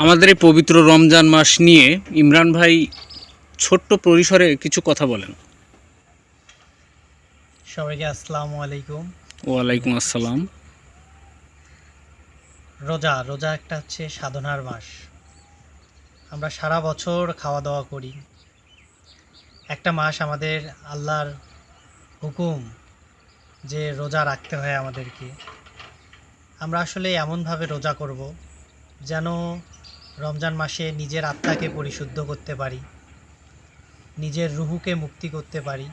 আমাদের এই পবিত্র রমজান মাস নিয়ে ইমরান ভাই ছোট্ট পরিসরে কিছু কথা বলেন। সবাইকে আসসালামু আলাইকুম। ওয়ালাইকুম আসসালাম। রোজা রোজা একটা হচ্ছে সাধনার মাস। আমরা সারা বছর খাওয়া দাওয়া করি, একটা মাস আমাদের আল্লাহর হুকুম যে রোজা রাখতে হয় আমাদেরকে। আমরা আসলে এমনভাবে রোজা করব যেন রমজান মাসে নিজের আত্মাকে পরিশুদ্ধ করতে পারি, নিজের রুহুকে মুক্তি করতে পারি,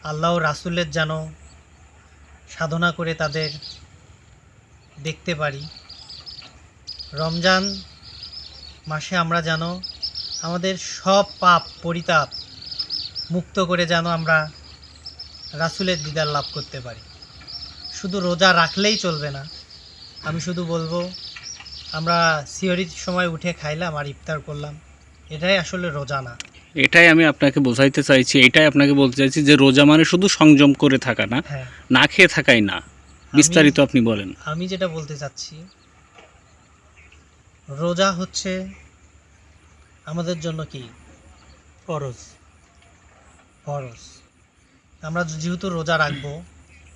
আল্লাহ ও রাসূলের যেন সাধনা করে তাদের দেখতে পারি। রমজান মাসে আমরা যেন আমাদের সব পাপ পরিতাপ মুক্ত করে যেন আমরা রাসূলের দিদার লাভ করতে পারি। শুধু রোজা রাখলেই চলবে না। আমি শুধু বলবো, আমরা সিহরির সময় উঠে খাইলাম আর ইফতার করলাম, এটাই আসলে রোজা না। এটাই আমি আপনাকে বোঝাইতে চাইছি, এটাই আপনাকে বলতে চাইছি যে রোজা মানে শুধু সংযম করে থাকা না, হ্যাঁ, না খেয়ে থাকাই না। বিস্তারিত আপনি বলেন। আমি যেটা বলতে চাচ্ছি, রোজা হচ্ছে আমাদের জন্য কি ফরজ। ফরজ আমরা যেহেতু রোজা রাখবো,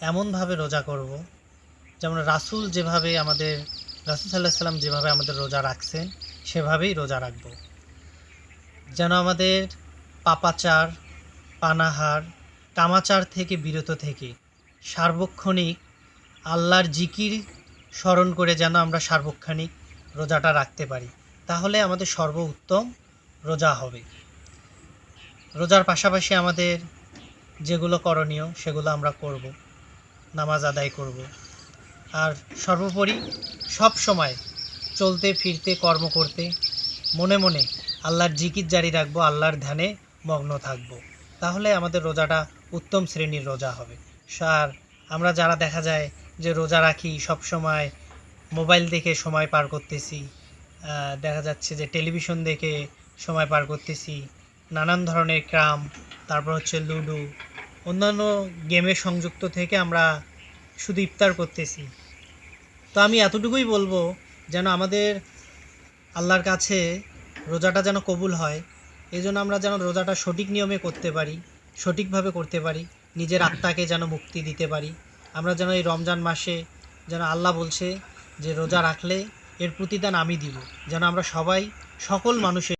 এমনভাবে রোজা করব যেমন রাসূল সাল্লাল্লাহু আলাইহি সাল্লাম যেভাবে আমাদের রোজা রাখছেন সেভাবেই রোজা রাখব। যেন আমাদের পাপাচার, পানাহার, কামাচার থেকে বিরত থেকে সার্বক্ষণিক আল্লাহর জিকির স্মরণ করে যেন আমরা সার্বক্ষণিক রোজাটা রাখতে পারি, তাহলে আমাদের সর্বোত্তম রোজা হবে। রোজার পাশাপাশি আমাদের যেগুলো করণীয় সেগুলো আমরা করব, নামাজ আদায় করব, আর সর্বোপরি সব সময় চলতে ফিরতে কর্ম করতে মনে মনে আল্লাহর জিকির জারি রাখবো, আল্লাহর ধ্যানে মগ্ন থাকব, তাহলে আমাদের রোজাটা উত্তম শ্রেণীর রোজা হবে। আর আমরা যারা দেখা যায় যে রোজা রাখি সব সময় মোবাইল দেখে সময় পার করতেছি, দেখা যাচ্ছে যে টেলিভিশন দেখে সময় পার করতেছি, নানান ধরনের ক্রাম, তারপর হচ্ছে লুডো, অন্যান্য গেমে সংযুক্ত থেকে আমরা শুধু ইফতার করতেছি। তো আমি এতটুকুই বলবো, যেন আমাদের আল্লাহর কাছে রোজাটা যেন কবুল হয়, এই জন্য আমরা যেন রোজাটা সঠিক নিয়মে করতে পারি, সঠিকভাবে করতে পারি, নিজের আত্মাকে যেন মুক্তি দিতে পারি। আমরা যেন এই রমজান মাসে, যেন আল্লাহ বলছে যে রোজা রাখলে এর প্রতিদান আমি দিব, যেন আমরা সবাই সকল মানুষের